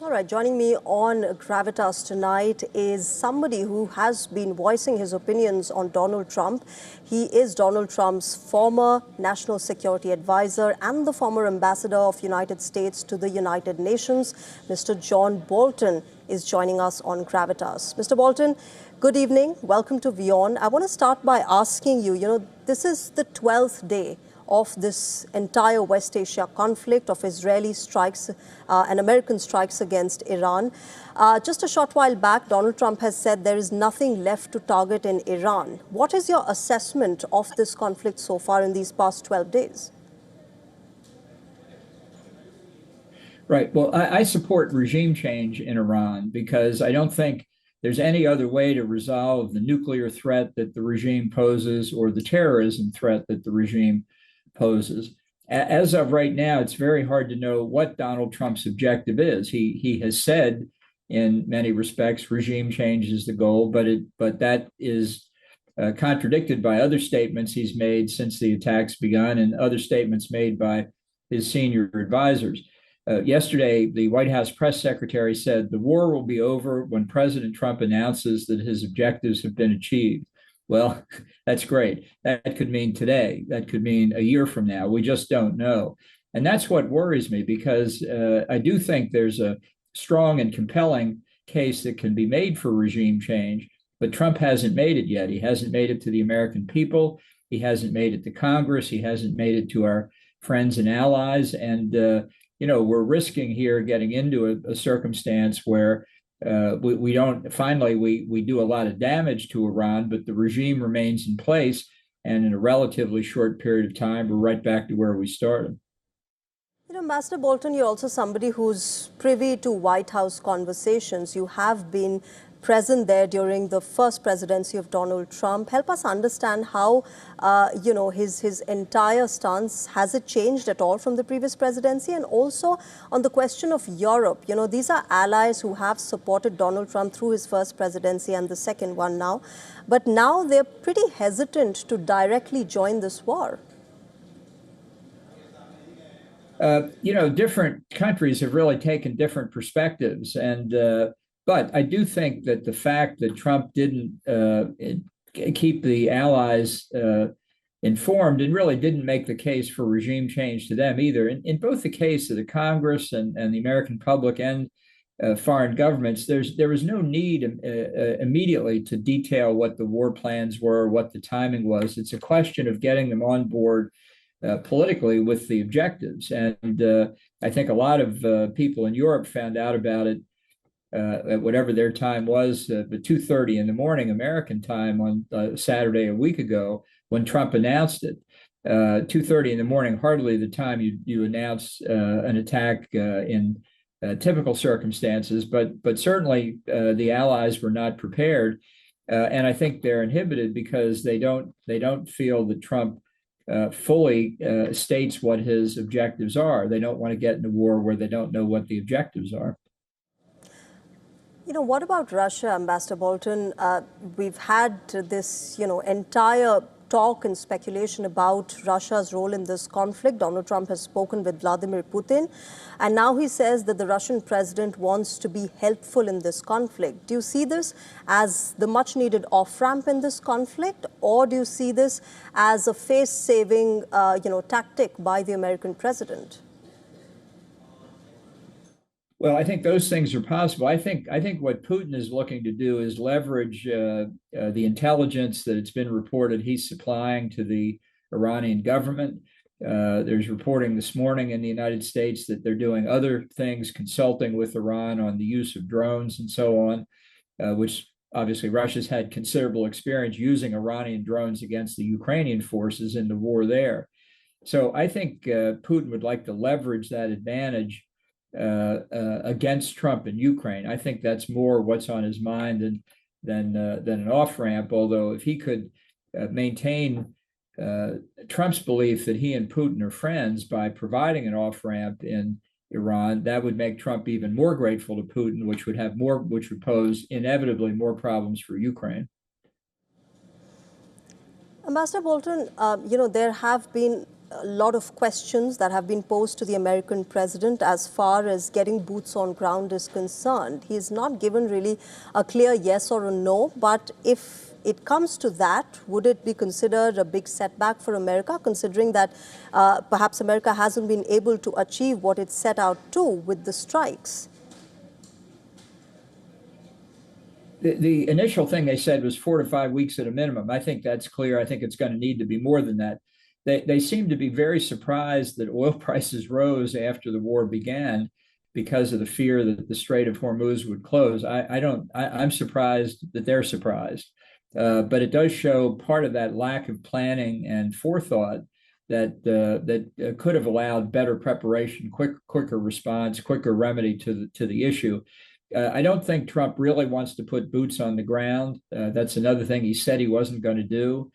All right, joining me on Gravitas tonight is somebody who has been voicing his opinions on Donald Trump. He is Donald Trump's former national security advisor and the former ambassador of United States to the United Nations. Mr. John Bolton is joining us on Gravitas. Mr. Bolton, good evening. Welcome to WION. I want to start by asking you, this is the 12th day of this entire West Asia conflict of Israeli strikes and American strikes against Iran. Just a short while back, Donald Trump has said there is nothing left to target in Iran. What is your assessment of this conflict so far in these past 12 days? Right. Well, I support regime change in Iran because I don't think there's any other way to resolve the nuclear threat that the regime poses or the terrorism threat that the regime poses. As of right now, it's very hard to know what Donald Trump's objective is. He has said, in many respects, regime change is the goal, but that is contradicted by other statements he's made since the attacks begun and other statements made by his senior advisors. Yesterday, the White House press secretary said the war will be over when President Trump announces that his objectives have been achieved. Well, that's great. That could mean today. That could mean a year from now. We just don't know. And that's what worries me because I do think there's a strong and compelling case that can be made for regime change, but Trump hasn't made it yet. He hasn't made it to the American people. He hasn't made it to Congress. He hasn't made it to our friends and allies. And, we're risking here getting into a circumstance where we don't finally we do a lot of damage to Iran, but the regime remains in place, and in a relatively short period of time, we're right back to where we started. Ambassador Bolton, you're also somebody who's privy to White House conversations. You have been present there during the first presidency of Donald Trump. Help us understand how, his entire stance, has it changed at all from the previous presidency? And also on the question of Europe, these are allies who have supported Donald Trump through his first presidency and the second one now. But now they're pretty hesitant to directly join this war. Different countries have really taken different perspectives. But I do think that the fact that Trump didn't keep the allies informed and really didn't make the case for regime change to them either, in both the case of the Congress and the American public and foreign governments, there was no need immediately to detail what the war plans were, what the timing was. It's a question of getting them on board politically with the objectives. And I think a lot of people in Europe found out about it at whatever their time was, but 2:30 in the morning American time on Saturday a week ago when Trump announced it. 2:30 in the morning, hardly the time you announce an attack in typical circumstances, but certainly the allies were not prepared, and I think they're inhibited because they don't feel that Trump fully states what his objectives are. They don't want to get in a war where they don't know what the objectives are. What about Russia, Ambassador Bolton? We've had this, entire talk and speculation about Russia's role in this conflict. Donald Trump has spoken with Vladimir Putin, and now he says that the Russian president wants to be helpful in this conflict. Do you see this as the much-needed off-ramp in this conflict, or do you see this as a face-saving, tactic by the American president? Well, I think those things are possible. I think what Putin is looking to do is leverage the intelligence that it's been reported he's supplying to the Iranian government. There's reporting this morning in the United States that they're doing other things, consulting with Iran on the use of drones and so on, which obviously Russia's had considerable experience using Iranian drones against the Ukrainian forces in the war there. So I think Putin would like to leverage that advantage against Trump in Ukraine. I think that's more what's on his mind than an off ramp. Although if he could maintain Trump's belief that he and Putin are friends by providing an off ramp in Iran, that would make Trump even more grateful to Putin, which would pose inevitably more problems for Ukraine. Ambassador Bolton, there have been a lot of questions that have been posed to the American president as far as getting boots on ground is concerned. He is not given really a clear yes or a no, but if it comes to that, would it be considered a big setback for America, considering that perhaps America hasn't been able to achieve what it set out to with the strikes? The initial thing they said was 4 to 5 weeks at a minimum. I think that's clear. I think it's going to need to be more than that. They seem to be very surprised that oil prices rose after the war began because of the fear that the Strait of Hormuz would close. I'm surprised that they're surprised. But it does show part of that lack of planning and forethought that could have allowed better preparation, quicker response, quicker remedy to the issue. I don't think Trump really wants to put boots on the ground. That's another thing he said he wasn't going to do.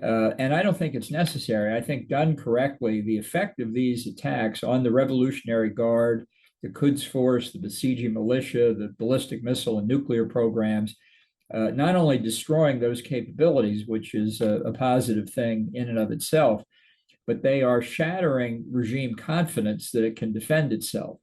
And I don't think it's necessary. I think done correctly, the effect of these attacks on the Revolutionary Guard, the Quds Force, the besieging militia, the ballistic missile and nuclear programs, not only destroying those capabilities, which is a positive thing in and of itself, but they are shattering regime confidence that it can defend itself.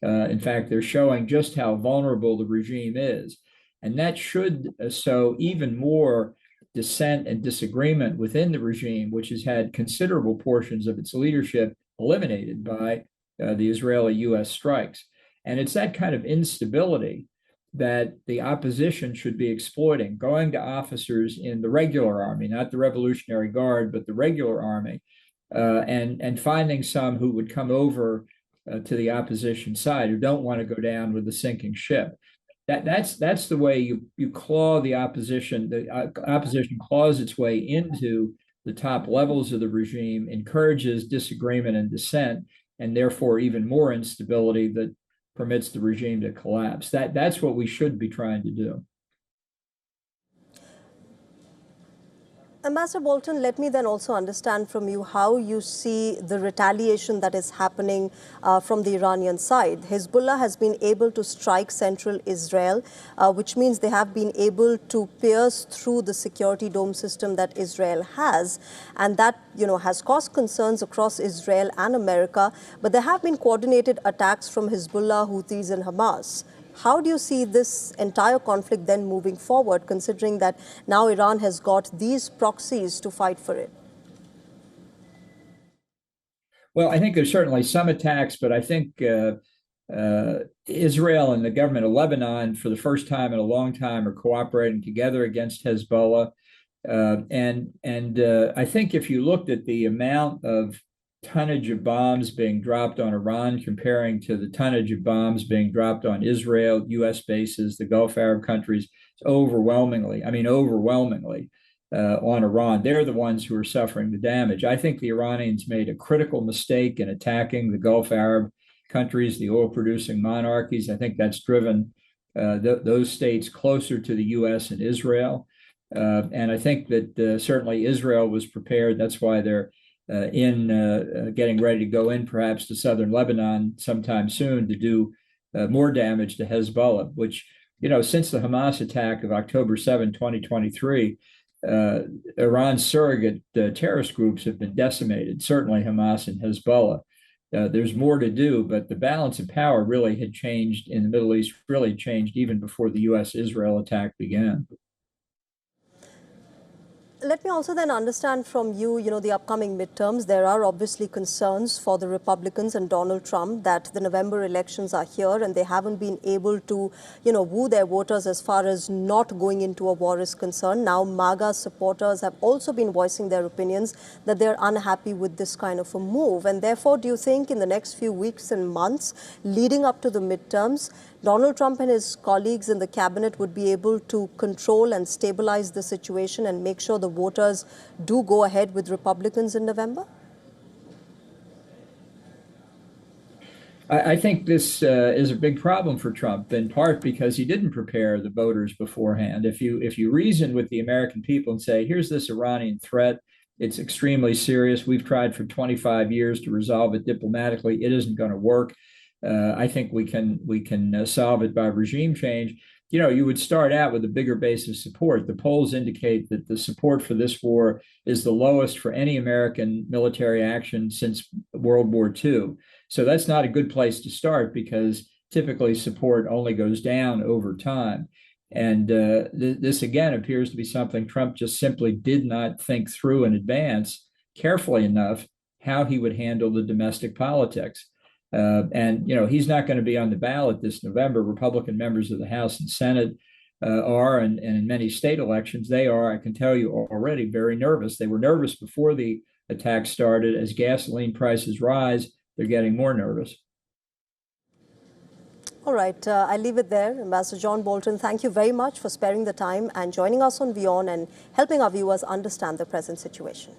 In fact, they're showing just how vulnerable the regime is. And that should sow even more dissent and disagreement within the regime, which has had considerable portions of its leadership eliminated by the Israeli-US strikes. And it's that kind of instability that the opposition should be exploiting, going to officers in the regular army, not the Revolutionary Guard, but the regular army, and finding some who would come over to the opposition side, who don't want to go down with the sinking ship. That's the way you claw the opposition. The opposition claws its way into the top levels of the regime, encourages disagreement and dissent, and therefore even more instability that permits the regime to collapse. That's what we should be trying to do. Ambassador Bolton, let me then also understand from you how you see the retaliation that is happening from the Iranian side. Hezbollah has been able to strike central Israel, which means they have been able to pierce through the security dome system that Israel has. And that, has caused concerns across Israel and America. But there have been coordinated attacks from Hezbollah, Houthis, and Hamas. How do you see this entire conflict then moving forward, considering that now Iran has got these proxies to fight for it? Well, I think there's certainly some attacks, but I think Israel and the government of Lebanon, for the first time in a long time, are cooperating together against Hezbollah. I think if you looked at the amount of tonnage of bombs being dropped on Iran comparing to the tonnage of bombs being dropped on Israel, U.S. bases, the Gulf Arab countries, it's overwhelmingly on Iran. They're the ones who are suffering the damage. I think the Iranians made a critical mistake in attacking the Gulf Arab countries, the oil-producing monarchies. I think that's driven those states closer to the U.S. and Israel. And I think that certainly Israel was prepared. That's why they're getting ready to go in perhaps to southern Lebanon sometime soon to do more damage to Hezbollah, which, since the Hamas attack of October 7, 2023, Iran's surrogate terrorist groups have been decimated, certainly Hamas and Hezbollah. There's more to do, but the balance of power really had changed in the Middle East, really changed even before the U.S.-Israel attack began. Let me also then understand from you, the upcoming midterms. There are obviously concerns for the Republicans and Donald Trump that the November elections are here and they haven't been able to, woo their voters as far as not going into a war is concerned. Now, MAGA supporters have also been voicing their opinions that they're unhappy with this kind of a move. And therefore, do you think in the next few weeks and months leading up to the midterms, Donald Trump and his colleagues in the cabinet would be able to control and stabilize the situation and make sure the voters do go ahead with Republicans in November? I think this is a big problem for Trump, in part because he didn't prepare the voters beforehand. If you reason with the American people and say, here's this Iranian threat, it's extremely serious. We've tried for 25 years to resolve it diplomatically. It isn't going to work. I think we can solve it by regime change. you would start out with a bigger base of support. The polls indicate that the support for this war is the lowest for any American military action since World War II. So that's not a good place to start because typically support only goes down over time. And this, again, appears to be something Trump just simply did not think through in advance carefully enough how he would handle the domestic politics. And he's not going to be on the ballot this November. Republican members of the House and Senate are, and in many state elections, they are, I can tell you already, very nervous. They were nervous before the attack started. As gasoline prices rise, they're getting more nervous. All right, I'll leave it there. Ambassador John Bolton, thank you very much for sparing the time and joining us on WION and helping our viewers understand the present situation.